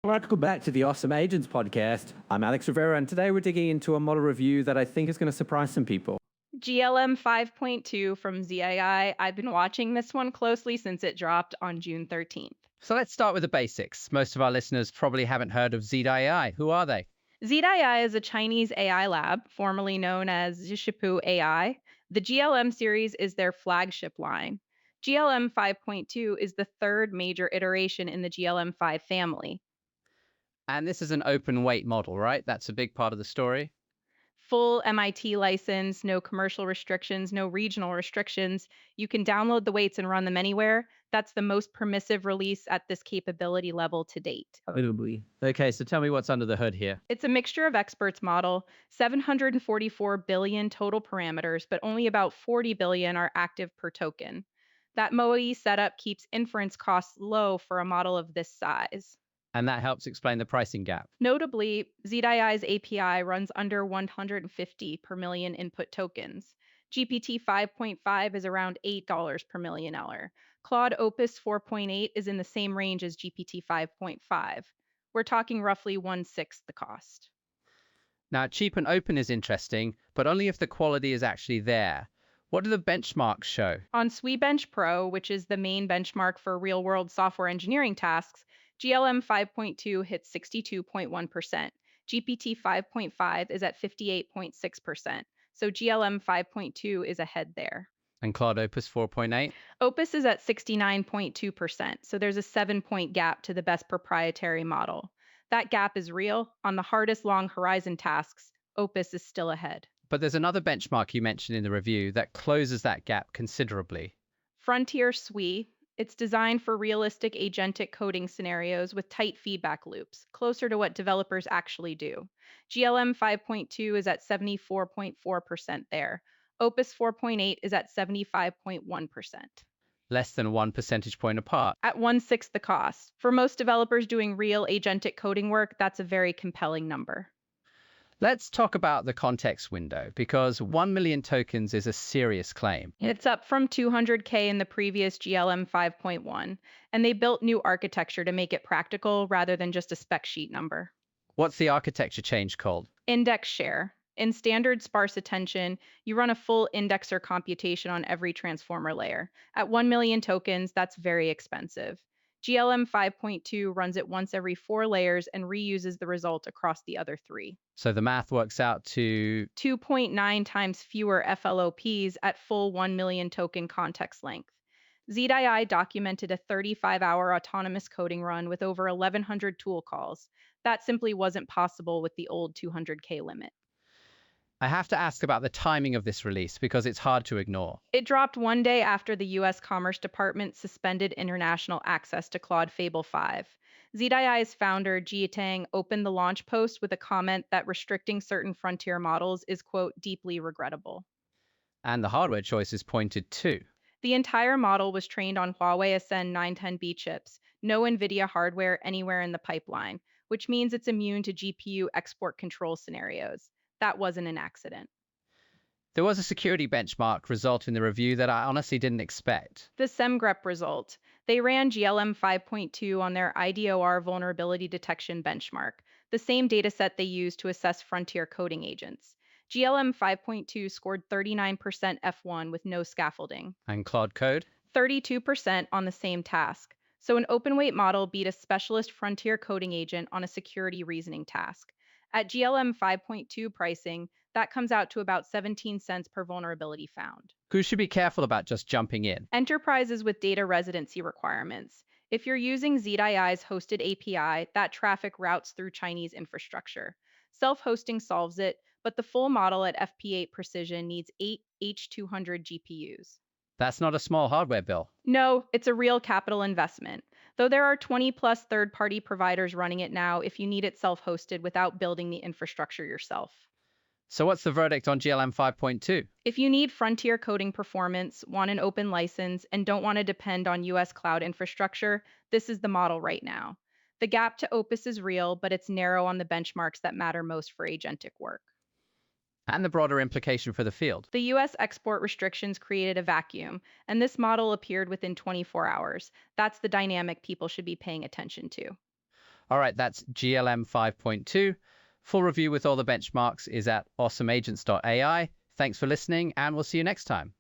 Welcome back to the Awesome Agents podcast. I'm Alex Rivera, and today we're digging into a model review that I think is going to surprise some people. GLM-5.2 from ZII. I've been watching this one closely since it dropped on June 13th. So let's start with the basics. Most of our listeners probably haven't heard of ZII. Who are they? ZII is a Chinese AI lab, formerly known as Zhishipu AI. The GLM series is their flagship line. GLM 5.2 is the third major iteration in the GLM-5 family. And this is an open weight model, right? That's a big part of the story. Full MIT license, no commercial restrictions, no regional restrictions. You can download the weights and run them anywhere. That's the most permissive release at this capability level to date. Okay, so tell me what's under the hood here. It's a mixture of experts model, 744 billion total parameters, but only about 40 billion are active per token. That MoE setup keeps inference costs low for a model of this size. And that helps explain the pricing gap. Notably, ZII's API runs under 150 per million input tokens. GPT 5.5 is around $8 per million hour. Claude Opus 4.8 is in the same range as GPT 5.5. We're talking roughly 1/6 the cost. Now, cheap and open is interesting, but only if the quality is actually there. What do the benchmarks show? On SWE-Bench Pro, which is the main benchmark for real-world software engineering tasks, GLM 5.2 hits 62.1%. GPT 5.5 is at 58.6%. So GLM 5.2 is ahead there. And Claude Opus 4.8? Opus is at 69.2%. So there's a 7-point gap to the best proprietary model. That gap is real. On the hardest long horizon tasks, Opus is still ahead. But there's another benchmark you mentioned in the review that closes that gap considerably. Frontier SWE. It's designed for realistic agentic coding scenarios with tight feedback loops, closer to what developers actually do. GLM 5.2 is at 74.4% there. Opus 4.8 is at 75.1%. Less than 1 percentage point apart. At 1/6 the cost. For most developers doing real agentic coding work, that's a very compelling number. Let's talk about the context window, because 1 million tokens is a serious claim. It's up from 200K in the previous GLM 5.1, and they built new architecture to make it practical rather than just a spec sheet number. What's the architecture change called? Index share. In standard sparse attention, you run a full indexer computation on every transformer layer. At 1 million tokens, that's very expensive. GLM 5.2 runs it once every 4 layers and reuses the result across the other 3. So the math works out to 2.9 times fewer FLOPs at full 1 million token context length. ZII documented a 35-hour autonomous coding run with over 1,100 tool calls. That simply wasn't possible with the old 200K limit. I have to ask about the timing of this release because it's hard to ignore. It dropped one day after the U.S. Commerce Department suspended international access to Claude Fable 5. ZII's founder, Jie Tang, opened the launch post with a comment that restricting certain frontier models is, quote, deeply regrettable. And the hardware choices pointed too. The entire model was trained on Huawei Ascend 910B chips, no NVIDIA hardware anywhere in the pipeline, which means it's immune to GPU export control scenarios. That wasn't an accident. There was a security benchmark result in the review that I honestly didn't expect. The SEMGREP result. They ran GLM 5.2 on their IDOR vulnerability detection benchmark, the same dataset they used to assess frontier coding agents. GLM 5.2 scored 39% F1 with no scaffolding. And Claude Code? 32% on the same task. So an open weight model beat a specialist frontier coding agent on a security reasoning task. At GLM 5.2 pricing, that comes out to about 17 cents per vulnerability found. Who should be careful about just jumping in? Enterprises with data residency requirements. If you're using ZII's hosted API, that traffic routes through Chinese infrastructure. Self-hosting solves it, but the full model at FP8 precision needs 8 H200 GPUs. That's not a small hardware bill. No, it's a real capital investment, though there are 20 plus third-party providers running it now if you need it self-hosted without building the infrastructure yourself. So what's the verdict on GLM 5.2? If you need frontier coding performance, want an open license, and don't want to depend on US cloud infrastructure, this is the model right now. The gap to Opus is real, but it's narrow on the benchmarks that matter most for agentic work. And the broader implication for the field. The US export restrictions created a vacuum, and this model appeared within 24 hours. That's the dynamic people should be paying attention to. All right, that's GLM 5.2. Full review with all the benchmarks is at awesomeagents.ai. Thanks for listening, and we'll see you next time.